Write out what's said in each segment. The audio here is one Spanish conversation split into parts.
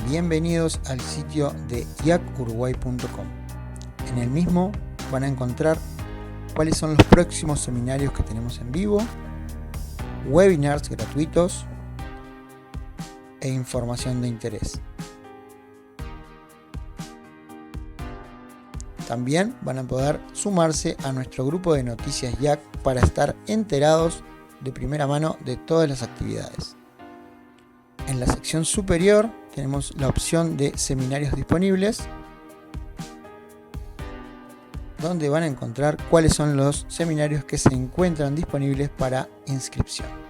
Bienvenidos al sitio de iacuruguay.com. En el mismo van a encontrar cuáles son los próximos seminarios que tenemos en vivo, webinars gratuitos e información de interés. También van a poder sumarse a nuestro grupo de noticias IAC para estar enterados de primera mano de todas las actividades. En la sección superior tenemos la opción de seminarios disponibles, donde van a encontrar cuáles son los seminarios que se encuentran disponibles para inscripción.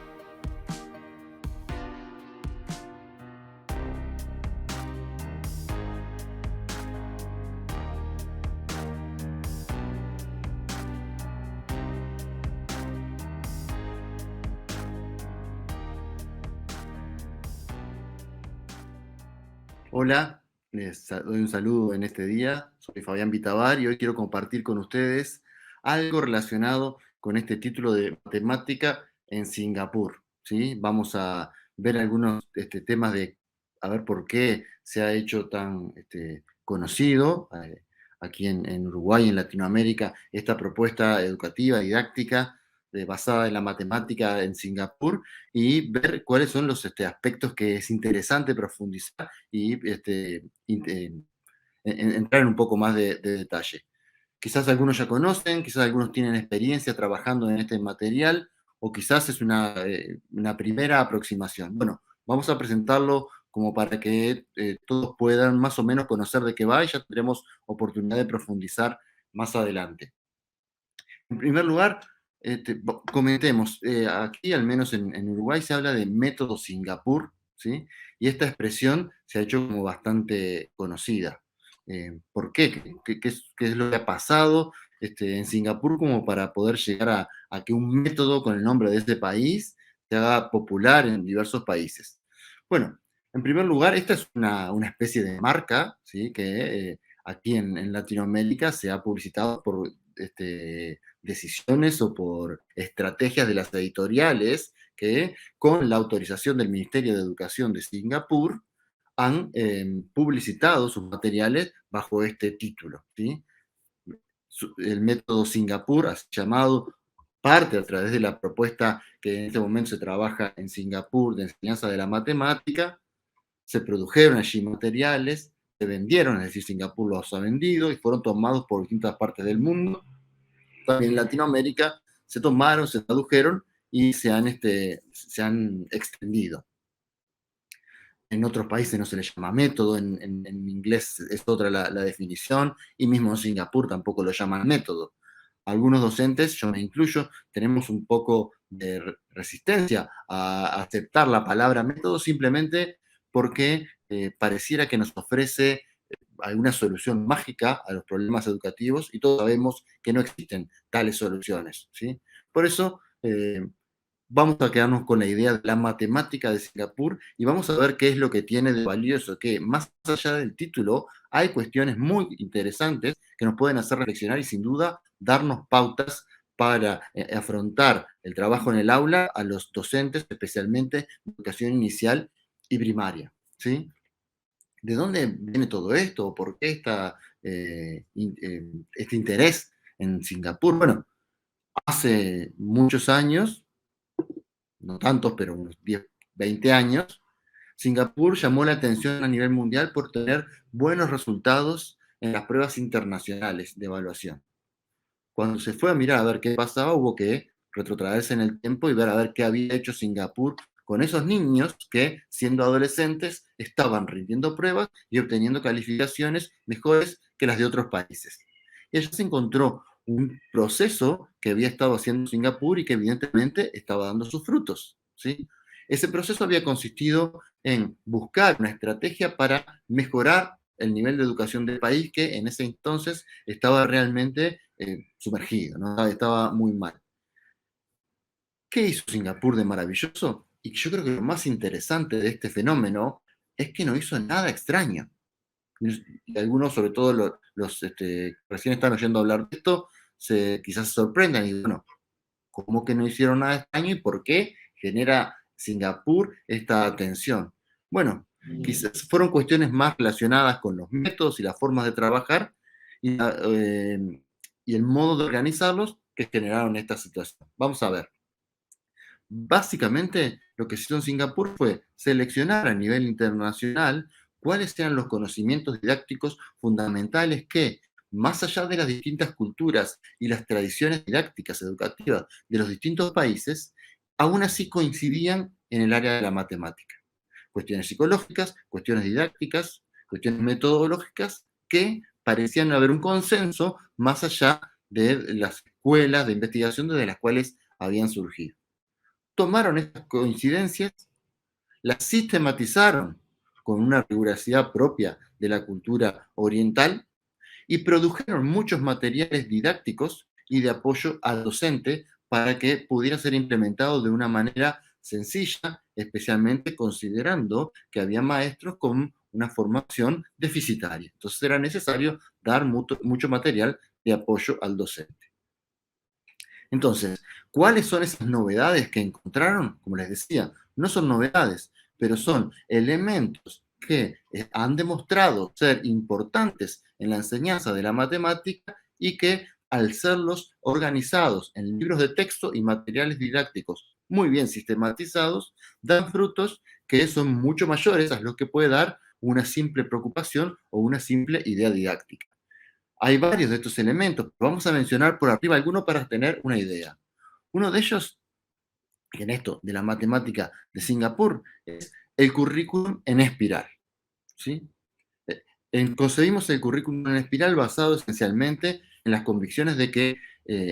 Hola, les doy un saludo en este día. Soy Fabián Vitavar y hoy quiero compartir con ustedes algo relacionado con este título de matemática en Singapur, ¿sí? Vamos a ver algunos temas de a ver por qué se ha hecho tan conocido aquí en Uruguay, en Latinoamérica, esta propuesta educativa, didáctica, basada en la matemática en Singapur y ver cuáles son los aspectos que es interesante profundizar y entrar en un poco más de detalle. Quizás algunos ya conocen, quizás algunos tienen experiencia trabajando en este material, o quizás es una primera aproximación. Bueno, vamos a presentarlo como para que todos puedan más o menos conocer de qué va y ya tendremos oportunidad de profundizar más adelante. En primer lugar, comentemos, aquí al menos en Uruguay se habla de método Singapur, ¿sí? Y esta expresión se ha hecho como bastante conocida. ¿Por qué? ¿Qué es lo que ha pasado en Singapur como para poder llegar a que un método con el nombre de ese país se haga popular en diversos países? Bueno, en primer lugar, esta es una especie de marca, ¿sí? Que aquí en Latinoamérica se ha publicitado por decisiones o por estrategias de las editoriales que, con la autorización del Ministerio de Educación de Singapur, han publicitado sus materiales bajo este título, ¿sí? El método Singapur, así llamado, parte a través de la propuesta que en este momento se trabaja en Singapur de enseñanza de la matemática. Se produjeron allí materiales, se vendieron, es decir, Singapur los ha vendido y fueron tomados por distintas partes del mundo. También en Latinoamérica se tomaron, se tradujeron y se han extendido. En otros países no se le llama método, en inglés es otra la definición, y mismo en Singapur tampoco lo llaman método. Algunos docentes, yo me incluyo, tenemos un poco de resistencia a aceptar la palabra método simplemente porque pareciera que nos ofrece alguna solución mágica a los problemas educativos y todos sabemos que no existen tales soluciones, ¿sí? Por eso vamos a quedarnos con la idea de la matemática de Singapur y vamos a ver qué es lo que tiene de valioso, que más allá del título hay cuestiones muy interesantes que nos pueden hacer reflexionar y sin duda darnos pautas para afrontar el trabajo en el aula a los docentes, especialmente de educación inicial y primaria, ¿sí? ¿De dónde viene todo esto? ¿Por qué este interés en Singapur? Bueno, hace muchos años, no tantos, pero unos 10, 20 años, Singapur llamó la atención a nivel mundial por tener buenos resultados en las pruebas internacionales de evaluación. Cuando se fue a mirar a ver qué pasaba, hubo que retrotraerse en el tiempo y ver a ver qué había hecho Singapur con esos niños que, siendo adolescentes, estaban rindiendo pruebas y obteniendo calificaciones mejores que las de otros países. Y allí se encontró un proceso que había estado haciendo Singapur y que evidentemente estaba dando sus frutos, ¿sí? Ese proceso había consistido en buscar una estrategia para mejorar el nivel de educación del país que en ese entonces estaba realmente sumergido, ¿no? Estaba muy mal. ¿Qué hizo Singapur de maravilloso? Y yo creo que lo más interesante de este fenómeno es que no hizo nada extraño. Y algunos, sobre todo los que recién están oyendo hablar de esto, quizás se sorprendan y bueno, ¿cómo que no hicieron nada extraño y por qué genera Singapur esta atención? Bueno, Quizás fueron cuestiones más relacionadas con los métodos y las formas de trabajar y el modo de organizarlos que generaron esta situación. Vamos a ver. Básicamente, lo que se hizo en Singapur fue seleccionar a nivel internacional cuáles eran los conocimientos didácticos fundamentales que, más allá de las distintas culturas y las tradiciones didácticas educativas de los distintos países, aún así coincidían en el área de la matemática. Cuestiones psicológicas, cuestiones didácticas, cuestiones metodológicas que parecían haber un consenso más allá de las escuelas de investigación desde las cuales habían surgido. Tomaron estas coincidencias, las sistematizaron con una rigurosidad propia de la cultura oriental y produjeron muchos materiales didácticos y de apoyo al docente para que pudiera ser implementado de una manera sencilla, especialmente considerando que había maestros con una formación deficitaria. Entonces era necesario dar mucho material de apoyo al docente. Entonces, ¿cuáles son esas novedades que encontraron? Como les decía, no son novedades, pero son elementos que han demostrado ser importantes en la enseñanza de la matemática y que al serlos organizados en libros de texto y materiales didácticos muy bien sistematizados, dan frutos que son mucho mayores a los que puede dar una simple preocupación o una simple idea didáctica. Hay varios de estos elementos, pero vamos a mencionar por arriba algunos para tener una idea. Uno de ellos, en esto de la matemática de Singapur, es el currículum en espiral. ¿Sí? Concebimos el currículum en espiral basado esencialmente en las convicciones de que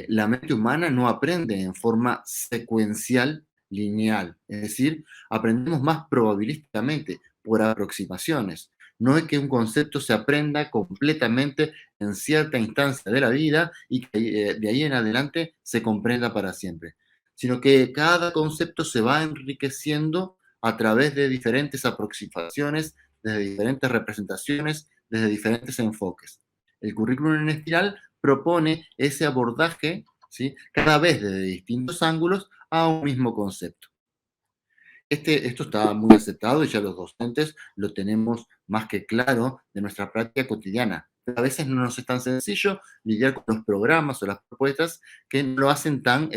la mente humana no aprende en forma secuencial, lineal. Es decir, aprendemos más probabilísticamente, por aproximaciones. No es que un concepto se aprenda completamente en cierta instancia de la vida y que de ahí en adelante se comprenda para siempre, sino que cada concepto se va enriqueciendo a través de diferentes aproximaciones, desde diferentes representaciones, desde diferentes enfoques. El currículum en espiral propone ese abordaje, ¿sí?, cada vez desde distintos ángulos a un mismo concepto. Esto está muy aceptado y ya los docentes lo tenemos más que claro de nuestra práctica cotidiana. Pero a veces no nos es tan sencillo lidiar con los programas o las propuestas que no lo hacen tan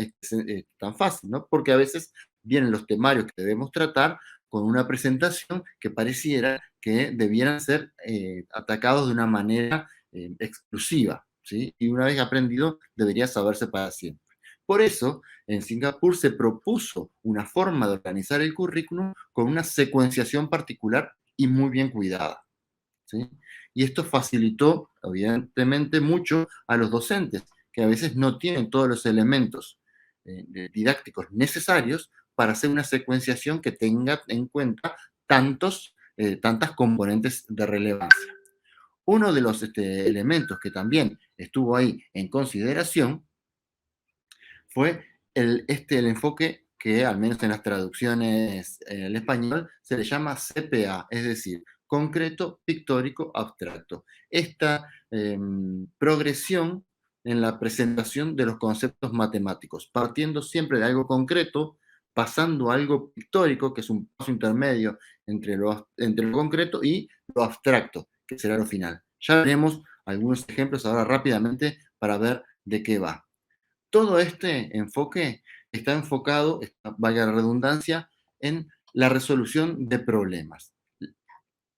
fácil, ¿no? Porque a veces vienen los temarios que debemos tratar con una presentación que pareciera que debieran ser atacados de una manera exclusiva, ¿sí? Y una vez aprendido, debería saberse para siempre. Por eso, en Singapur se propuso una forma de organizar el currículum con una secuenciación particular y muy bien cuidada, ¿sí? Y esto facilitó, evidentemente, mucho a los docentes, que a veces no tienen todos los elementos didácticos necesarios para hacer una secuenciación que tenga en cuenta tantas componentes de relevancia. Uno de los elementos que también estuvo ahí en consideración fue el enfoque que, al menos en las traducciones al español, se le llama CPA, es decir, concreto, pictórico, abstracto. Esta progresión en la presentación de los conceptos matemáticos, partiendo siempre de algo concreto, pasando a algo pictórico, que es un paso intermedio entre lo concreto y lo abstracto, que será lo final. Ya veremos algunos ejemplos ahora rápidamente para ver de qué va. Todo este enfoque está enfocado, valga la redundancia, en la resolución de problemas.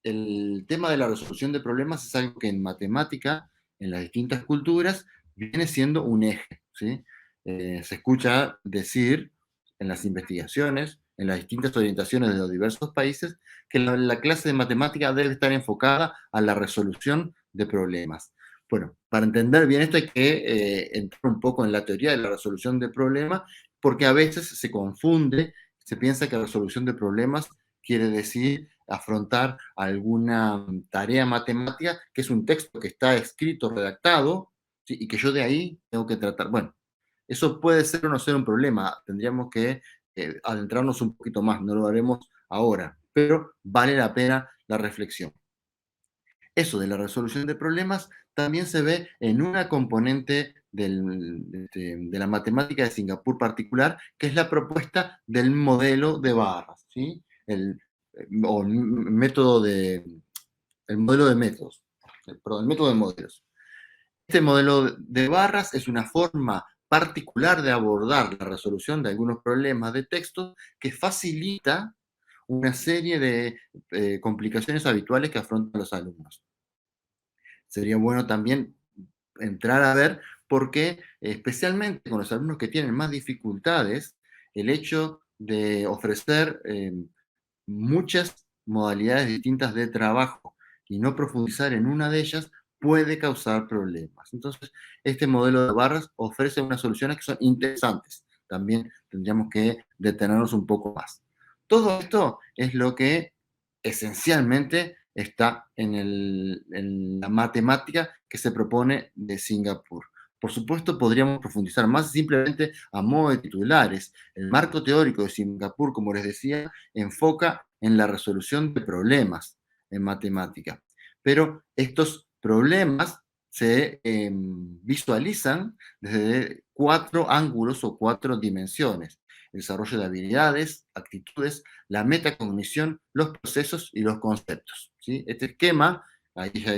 El tema de la resolución de problemas es algo que en matemática, en las distintas culturas, viene siendo un eje, ¿sí? Se escucha decir en las investigaciones, en las distintas orientaciones de los diversos países, que la clase de matemática debe estar enfocada a la resolución de problemas. Bueno, para entender bien esto hay que entrar un poco en la teoría de la resolución de problemas, porque a veces se confunde, se piensa que resolución de problemas quiere decir afrontar alguna tarea matemática, que es un texto que está escrito, redactado, ¿sí?, y que yo de ahí tengo que tratar. Bueno, eso puede ser o no ser un problema, tendríamos que adentrarnos un poquito más, no lo haremos ahora, pero vale la pena la reflexión. Eso de la resolución de problemas también se ve en una componente de la matemática de Singapur particular, que es la propuesta del modelo de barras, ¿sí? o método el modelo de métodos, perdón, el método de modelos. Este modelo de barras es una forma particular de abordar la resolución de algunos problemas de texto que facilita una serie de complicaciones habituales que afrontan los alumnos. Sería bueno también entrar a ver por qué, especialmente con los alumnos que tienen más dificultades, el hecho de ofrecer muchas modalidades distintas de trabajo y no profundizar en una de ellas puede causar problemas. Entonces, este modelo de barras ofrece unas soluciones que son interesantes. También tendríamos que detenernos un poco más. Todo esto es lo que esencialmente está en la matemática que se propone de Singapur. Por supuesto, podríamos profundizar más simplemente a modo de titulares. El marco teórico de Singapur, como les decía, enfoca en la resolución de problemas en matemática. Pero estos problemas se visualizan desde 4 ángulos o 4 dimensiones: el desarrollo de habilidades, actitudes, la metacognición, los procesos y los conceptos, ¿sí? Este esquema, ahí ya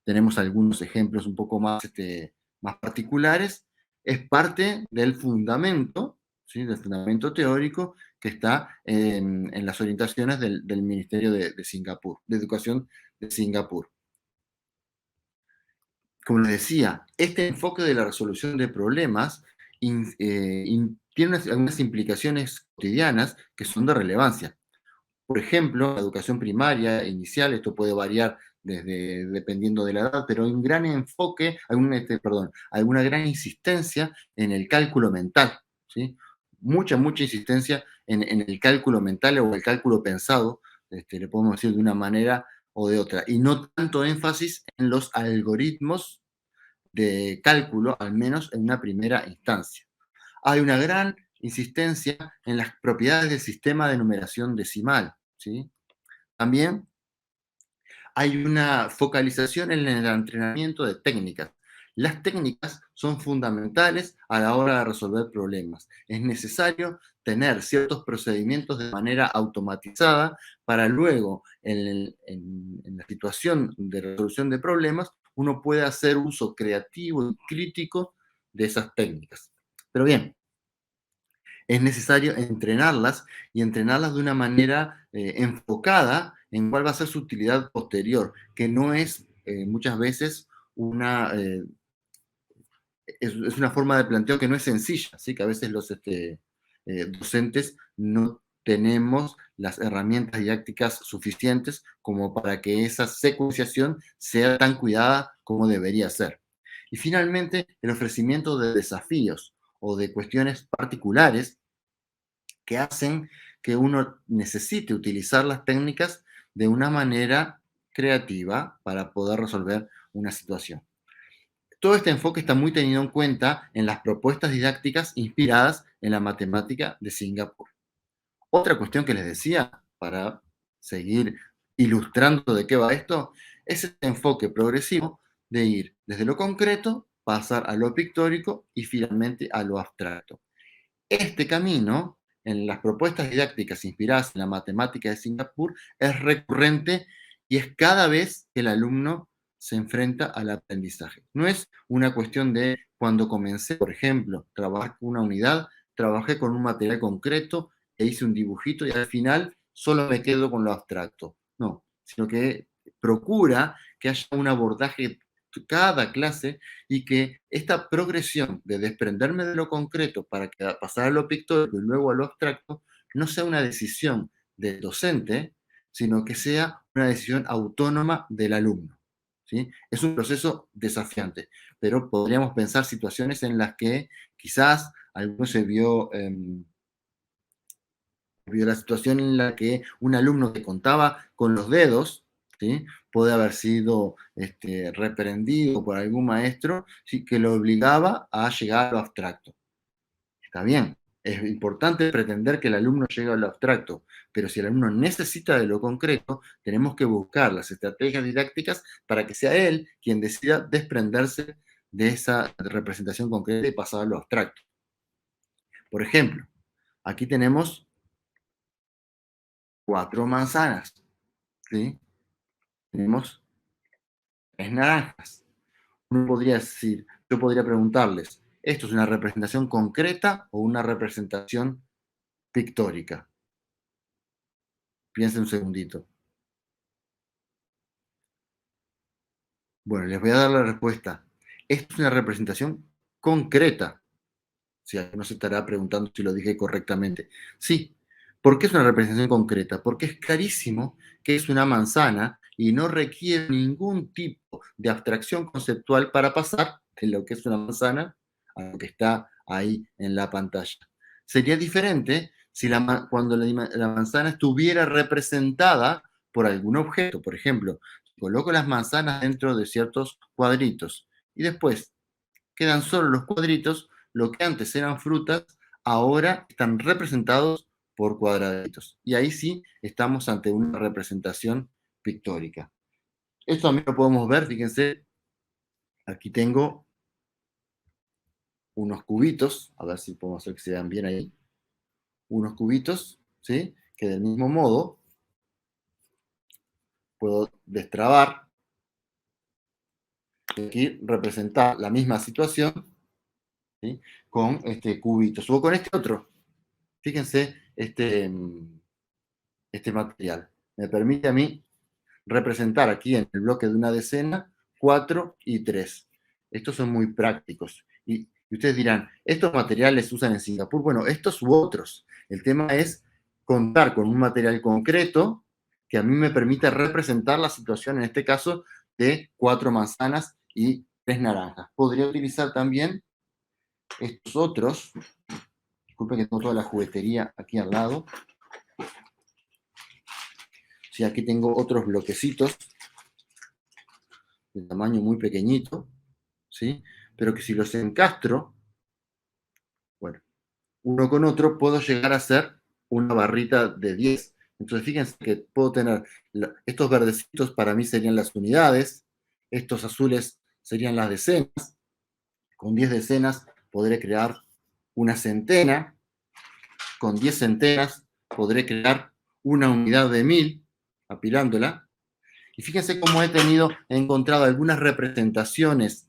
tenemos algunos ejemplos un poco más particulares, es parte del fundamento, ¿sí? Del fundamento teórico que está en las orientaciones del Ministerio de Singapur, de Educación de Singapur. Como les decía, este enfoque de la resolución de problemas tiene algunas implicaciones cotidianas que son de relevancia. Por ejemplo, la educación primaria, inicial, esto puede variar dependiendo de la edad, pero hay un gran enfoque, alguna gran insistencia en el cálculo mental, ¿sí? Mucha insistencia en el cálculo mental o el cálculo pensado, le podemos decir de una manera o de otra, y no tanto énfasis en los algoritmos de cálculo, al menos en una primera instancia. Hay una gran insistencia en las propiedades del sistema de numeración decimal, ¿sí? También hay una focalización en el entrenamiento de técnicas. Las técnicas son fundamentales a la hora de resolver problemas. Es necesario tener ciertos procedimientos de manera automatizada para luego, en la situación de resolución de problemas, uno pueda hacer uso creativo y crítico de esas técnicas. Pero bien, es necesario entrenarlas y entrenarlas de una manera enfocada en cuál va a ser su utilidad posterior, que no es muchas veces es una forma de planteo que no es sencilla, ¿sí? Que a veces los docentes no tenemos las herramientas didácticas suficientes como para que esa secuenciación sea tan cuidada como debería ser. Y finalmente, el ofrecimiento de desafíos o de cuestiones particulares que hacen que uno necesite utilizar las técnicas de una manera creativa para poder resolver una situación. Todo este enfoque está muy tenido en cuenta en las propuestas didácticas inspiradas en la matemática de Singapur. Otra cuestión que les decía, para seguir ilustrando de qué va esto, es este enfoque progresivo de ir desde lo concreto, pasar a lo pictórico y finalmente a lo abstracto. Este camino, en las propuestas didácticas inspiradas en la matemática de Singapur, es recurrente y es cada vez que el alumno se enfrenta al aprendizaje. No es una cuestión de cuando comencé, por ejemplo, trabajar con una unidad, trabajé con un material concreto e hice un dibujito y al final solo me quedo con lo abstracto. No, sino que procura que haya un abordaje cada clase y que esta progresión de desprenderme de lo concreto para pasar a lo pictórico y luego a lo abstracto no sea una decisión del docente, sino que sea una decisión autónoma del alumno, ¿sí? Es un proceso desafiante, pero podríamos pensar situaciones en las que quizás alguno vio la situación en la que un alumno que contaba con los dedos, ¿sí? Puede haber sido reprendido por algún maestro, ¿sí? Que lo obligaba a llegar a lo abstracto. Está bien, es importante pretender que el alumno llegue a lo abstracto, pero si el alumno necesita de lo concreto, tenemos que buscar las estrategias didácticas para que sea él quien decida desprenderse de esa representación concreta y pasar a lo abstracto. Por ejemplo, aquí tenemos 4 manzanas, ¿sí? Tenemos 3 naranjas. Uno podría decir, yo podría preguntarles, ¿esto es una representación concreta o una representación pictórica? Piensen un segundito. Bueno, les voy a dar la respuesta. Esto es una representación concreta. Si alguno se estará preguntando si lo dije correctamente. Sí. ¿Por qué es una representación concreta? Porque es clarísimo que es una manzana y no requiere ningún tipo de abstracción conceptual para pasar de lo que es una manzana a lo que está ahí en la pantalla. Sería diferente si cuando la manzana estuviera representada por algún objeto. Por ejemplo, coloco las manzanas dentro de ciertos cuadritos y después quedan solo los cuadritos, lo que antes eran frutas, ahora están representados por cuadraditos. Y ahí sí estamos ante una representación pictórica. Esto también lo podemos ver, fíjense, aquí tengo unos cubitos, a ver si podemos hacer que se vean bien ahí, unos cubitos, ¿sí? Que del mismo modo puedo destrabar y aquí representar la misma situación, ¿sí? Con este cubito. Subo con este otro. Fíjense este material. Me permite a mí representar aquí en el bloque de una decena 4 y 3. Estos son muy prácticos. Y ustedes dirán, ¿estos materiales se usan en Singapur? Bueno, estos u otros. El tema es contar con un material concreto que a mí me permita representar la situación, en este caso, de 4 manzanas y 3 naranjas. Podría utilizar también estos otros. Disculpen que tengo toda la juguetería aquí al lado. Sí, aquí tengo otros bloquecitos de tamaño muy pequeñito, ¿sí? Pero que si los encastro, bueno, uno con otro, puedo llegar a hacer una barrita de 10. Entonces, fíjense que puedo tener estos verdecitos para mí serían las unidades, estos azules serían las decenas. Con 10 decenas podré crear una centena. Con 10 centenas podré crear una unidad de 1000, apilándola. Y fíjense cómo he encontrado algunas representaciones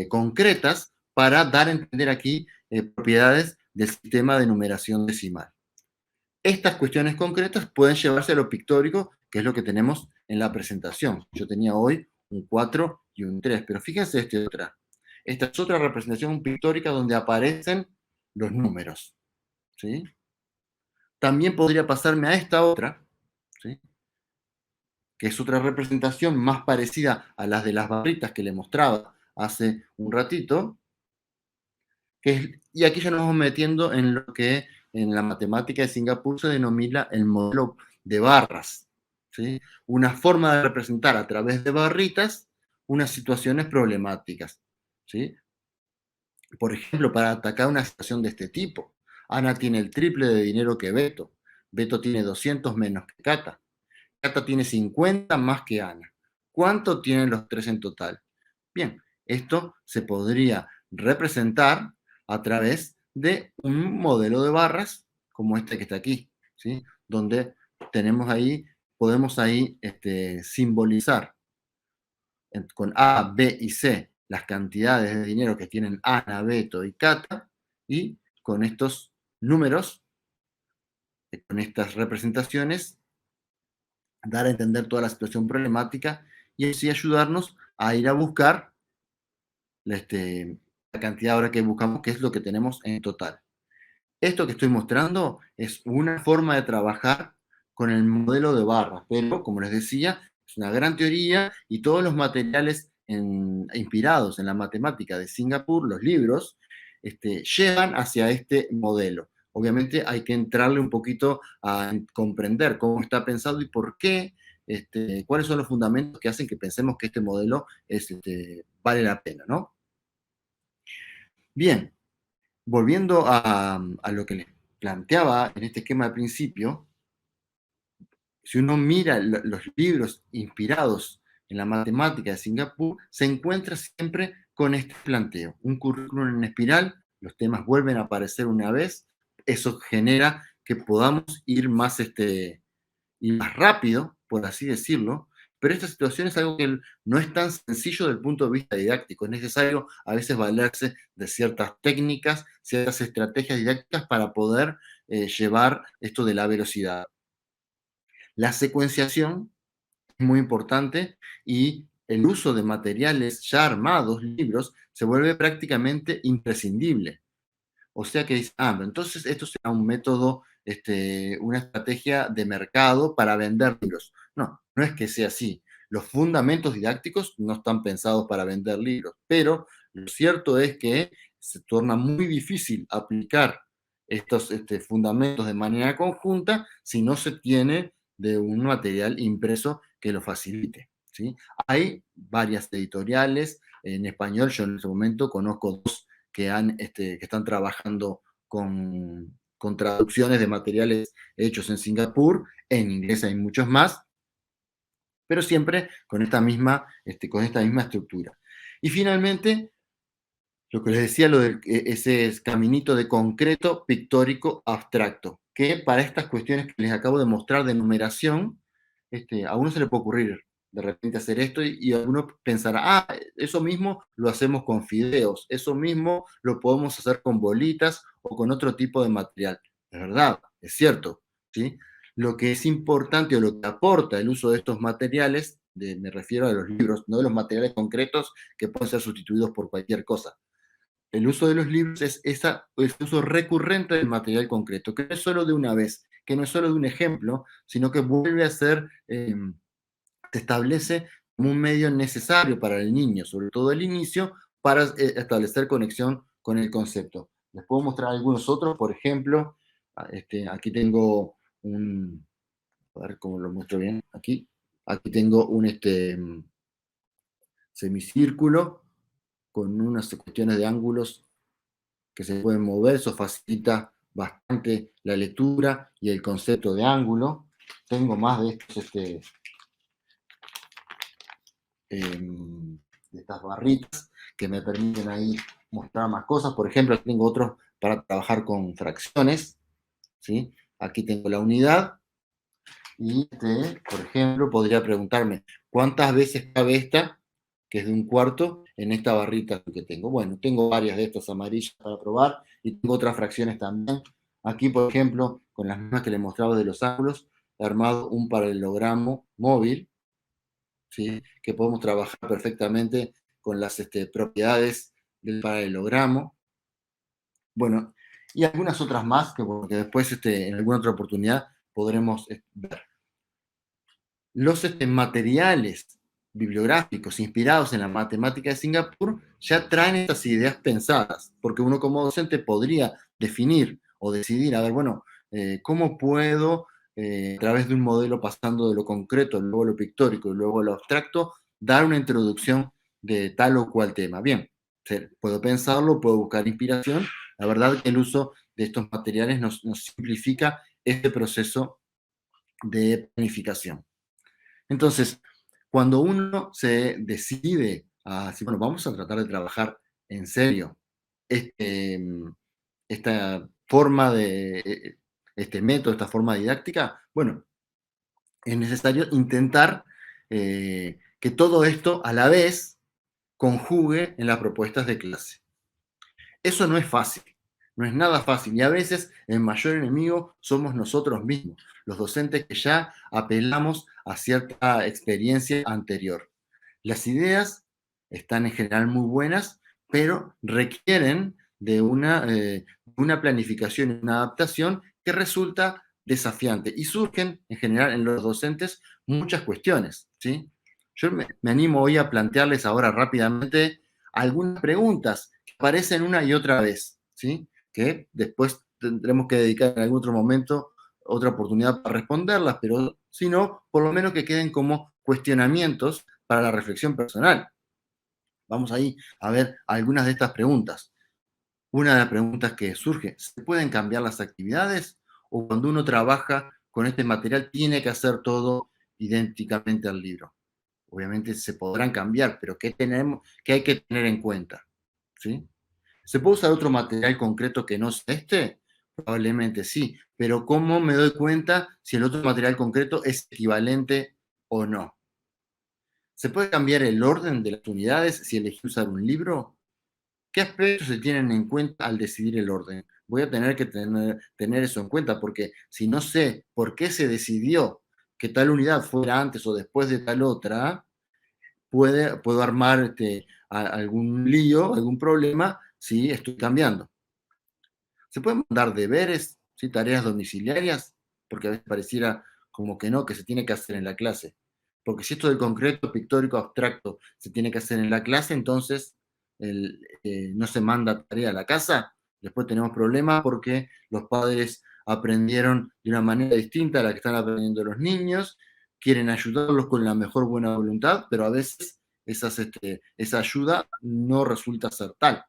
concretas para dar a entender aquí propiedades del sistema de numeración decimal. Estas cuestiones concretas pueden llevarse a lo pictórico, que es lo que tenemos en la presentación. Yo tenía hoy un 4 y un 3, pero fíjense otra. Esta es otra representación pictórica donde aparecen los números, ¿sí? También podría pasarme a esta otra, ¿sí? Que es otra representación más parecida a las de las barritas que le mostraba hace un ratito, y aquí ya nos vamos metiendo en lo que en la matemática de Singapur se denomina el modelo de barras, ¿sí? Una forma de representar a través de barritas unas situaciones problemáticas, ¿sí? Por ejemplo, para atacar una situación de este tipo, Ana tiene el triple de dinero que Beto, Beto tiene 200 menos que Cata, Cata tiene 50 más que Ana. ¿Cuánto tienen los tres en total? Bien, esto se podría representar a través de un modelo de barras como este que está aquí, ¿sí? Donde tenemos ahí, podemos ahí simbolizar con A, B y C las cantidades de dinero que tienen Ana, Beto y Cata, y con estos números, con estas representaciones, dar a entender toda la situación problemática y así ayudarnos a ir a buscar la cantidad ahora que buscamos, que es lo que tenemos en total. Esto que estoy mostrando es una forma de trabajar con el modelo de barras, pero como les decía, es una gran teoría y todos los materiales inspirados en la matemática de Singapur, los libros, llevan hacia este modelo. Obviamente hay que entrarle un poquito a comprender cómo está pensado y por qué, cuáles son los fundamentos que hacen que pensemos que este modelo vale la pena, ¿no? Bien, volviendo a lo que les planteaba en este esquema al principio, si uno mira los libros inspirados en la matemática de Singapur, se encuentra siempre con este planteo. Un currículum en espiral, los temas vuelven a aparecer una vez, eso genera que podamos ir más, ir más rápido, por así decirlo, pero esta situación es algo que no es tan sencillo desde el punto de vista didáctico. Es necesario a veces valerse de ciertas técnicas, ciertas estrategias didácticas para poder llevar esto de la velocidad. La secuenciación es muy importante y el uso de materiales ya armados, libros, se vuelve prácticamente imprescindible. O sea que dice, entonces esto será un método, una estrategia de mercado para vender libros. No, no es que sea así. Los fundamentos didácticos no están pensados para vender libros, pero lo cierto es que se torna muy difícil aplicar estos fundamentos de manera conjunta si no se tiene de un material impreso que lo facilite. ¿Sí? Hay varias editoriales en español, yo en este momento conozco dos que están trabajando con traducciones de materiales hechos en Singapur, en inglés hay muchos más, pero siempre con con esta misma estructura. Y finalmente, lo que les decía, ese caminito de concreto, pictórico, abstracto, que para estas cuestiones que les acabo de mostrar de numeración, a uno se le puede ocurrir de repente hacer esto y alguno pensará, eso mismo lo hacemos con fideos, eso mismo lo podemos hacer con bolitas o con otro tipo de material. Es verdad, es cierto, ¿sí? Lo que es importante o lo que aporta el uso de estos materiales, me refiero a los libros, no de los materiales concretos que pueden ser sustituidos por cualquier cosa. El uso de los libros es el uso recurrente del material concreto, que no es solo de una vez, que no es solo de un ejemplo, sino que vuelve a ser, se establece como un medio necesario para el niño, sobre todo el inicio, para establecer conexión con el concepto. Les puedo mostrar algunos otros, por ejemplo, aquí tengo a ver cómo lo muestro bien, aquí tengo un semicírculo con unas cuestiones de ángulos que se pueden mover, eso facilita bastante la lectura y el concepto de ángulo. Tengo más de de estas barritas que me permiten ahí mostrar más cosas. Por ejemplo, aquí tengo otros para trabajar con fracciones, ¿sí? Aquí tengo la unidad y, por ejemplo, podría preguntarme, ¿cuántas veces cabe esta, que es de un cuarto, en esta barrita que tengo? Bueno, tengo varias de estas amarillas para probar y tengo otras fracciones también. Aquí, por ejemplo, con las mismas que le mostraba de los ángulos, he armado un paralelogramo móvil, ¿sí? Que podemos trabajar perfectamente con las propiedades del paralelogramo. Bueno, y algunas otras más que, bueno, que después en alguna otra oportunidad podremos ver. Los materiales bibliográficos inspirados en la matemática de Singapur ya traen estas ideas pensadas, porque uno como docente podría definir o decidir, a ver, bueno, ¿cómo puedo, a través de un modelo pasando de lo concreto, luego lo pictórico y luego lo abstracto, dar una introducción de tal o cual tema? Bien, puedo pensarlo, puedo buscar inspiración. La verdad que el uso de estos materiales nos simplifica este proceso de planificación. Entonces, cuando uno se decide a decir, bueno, vamos a tratar de trabajar en serio este, esta forma de, este método, esta forma didáctica, bueno, es necesario intentar que todo esto a la vez conjugue en las propuestas de clase. Eso no es fácil, no es nada fácil y a veces el mayor enemigo somos nosotros mismos, los docentes que ya apelamos a cierta experiencia anterior. Las ideas están en general muy buenas, pero requieren de una planificación y una adaptación que resulta desafiante y surgen en general en los docentes muchas cuestiones, ¿sí? Yo me animo hoy a plantearles ahora rápidamente algunas preguntas aparecen una y otra vez, ¿sí? Que después tendremos que dedicar en algún otro momento otra oportunidad para responderlas, pero si no, por lo menos que queden como cuestionamientos para la reflexión personal. Vamos ahí a ver algunas de estas preguntas. Una de las preguntas que surge, ¿se pueden cambiar las actividades? ¿O cuando uno trabaja con este material tiene que hacer todo idénticamente al libro? Obviamente se podrán cambiar, pero ¿qué hay que tener en cuenta? ¿Sí? ¿Se puede usar otro material concreto que no sea este? Probablemente sí, pero ¿cómo me doy cuenta si el otro material concreto es equivalente o no? ¿Se puede cambiar el orden de las unidades si elegí usar un libro? ¿Qué aspectos se tienen en cuenta al decidir el orden? Voy a tener que tener eso en cuenta, porque si no sé por qué se decidió que tal unidad fuera antes o después de tal otra, puedo armar algún lío, algún problema si estoy cambiando. ¿Se pueden mandar deberes, ¿sí? Tareas domiciliarias? Porque a veces pareciera como que no, que se tiene que hacer en la clase. Porque si esto del concreto, pictórico, abstracto se tiene que hacer en la clase, entonces no se manda tarea a la casa. Después tenemos problemas porque los padres aprendieron de una manera distinta a la que están aprendiendo los niños, quieren ayudarlos con la mejor buena voluntad, pero a veces esa ayuda no resulta ser tal.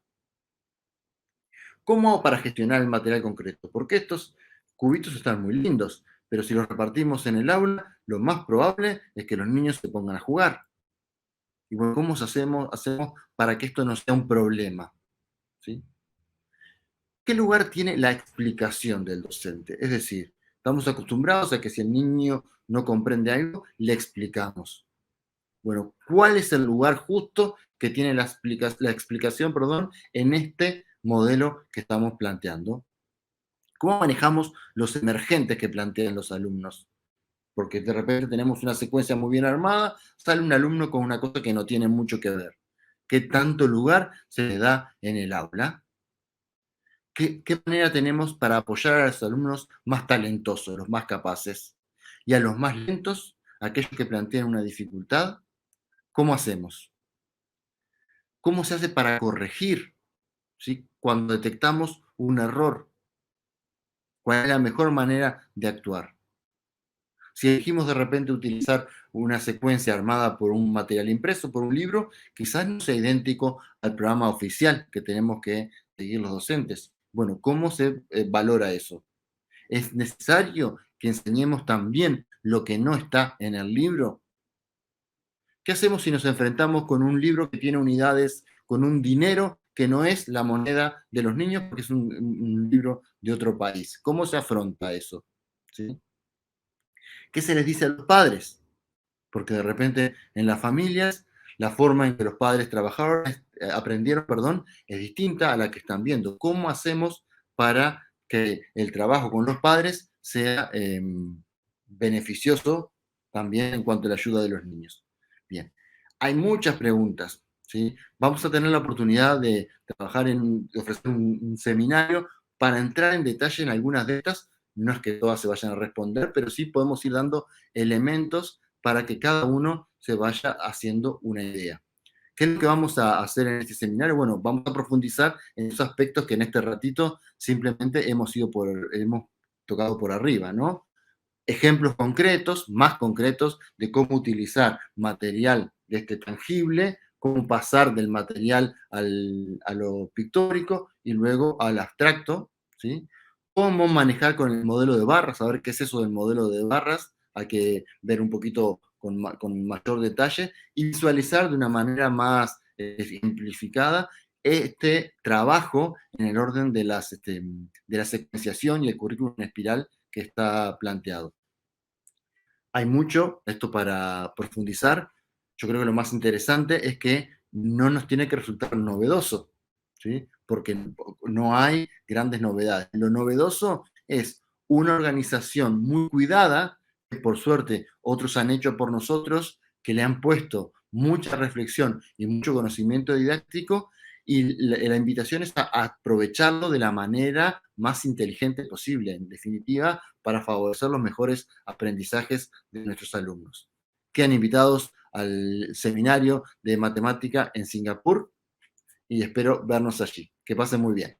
¿Cómo hago para gestionar el material concreto? Porque estos cubitos están muy lindos, pero si los repartimos en el aula, lo más probable es que los niños se pongan a jugar. Y bueno, ¿cómo hacemos para que esto no sea un problema? ¿Sí? ¿Qué lugar tiene la explicación del docente? Es decir, estamos acostumbrados a que si el niño no comprende algo, le explicamos. Bueno, ¿cuál es el lugar justo que tiene la explicación, en este modelo que estamos planteando? ¿Cómo manejamos los emergentes que plantean los alumnos? Porque de repente tenemos una secuencia muy bien armada, sale un alumno con una cosa que no tiene mucho que ver. ¿Qué tanto lugar se le da en el aula? ¿Qué manera tenemos para apoyar a los alumnos más talentosos, los más capaces? Y a los más lentos, aquellos que plantean una dificultad, ¿cómo hacemos? ¿Cómo se hace para corregir, ¿sí? Cuando detectamos un error? ¿Cuál es la mejor manera de actuar? Si elegimos de repente utilizar una secuencia armada por un material impreso, por un libro, quizás no sea idéntico al programa oficial que tenemos que seguir los docentes. Bueno, ¿cómo se valora eso? ¿Es necesario que enseñemos también lo que no está en el libro? ¿Qué hacemos si nos enfrentamos con un libro que tiene unidades con un dinero que no es la moneda de los niños porque es un libro de otro país? ¿Cómo se afronta eso? ¿Sí? ¿Qué se les dice a los padres? Porque de repente en las familias la forma en que los padres aprendieron, es distinta a la que están viendo. ¿Cómo hacemos para que el trabajo con los padres sea beneficioso también en cuanto a la ayuda de los niños? Bien, hay muchas preguntas, ¿sí? Vamos a tener la oportunidad de trabajar de ofrecer un seminario para entrar en detalle en algunas de estas. No es que todas se vayan a responder, pero sí podemos ir dando elementos para que cada uno se vaya haciendo una idea. ¿Qué es lo que vamos a hacer en este seminario? Bueno, vamos a profundizar en esos aspectos que en este ratito simplemente hemos tocado por arriba, ¿no? Ejemplos concretos, más concretos, de cómo utilizar material de este tangible, cómo pasar del material a lo pictórico y luego al abstracto, ¿sí? Cómo manejar con el modelo de barras, saber qué es eso del modelo de barras, hay que ver un poquito con mayor detalle y visualizar de una manera más simplificada este trabajo en el orden de la secuenciación y el currículum en espiral que está planteado. Hay mucho, esto para profundizar. Yo creo que lo más interesante es que no nos tiene que resultar novedoso, ¿sí? Porque no hay grandes novedades. Lo novedoso es una organización muy cuidada, que por suerte otros han hecho por nosotros, que le han puesto mucha reflexión y mucho conocimiento didáctico, y la invitación es a aprovecharlo de la manera más inteligente posible, en definitiva, para favorecer los mejores aprendizajes de nuestros alumnos. Quedan invitados al seminario de matemática en Singapur y espero vernos allí. Que pasen muy bien.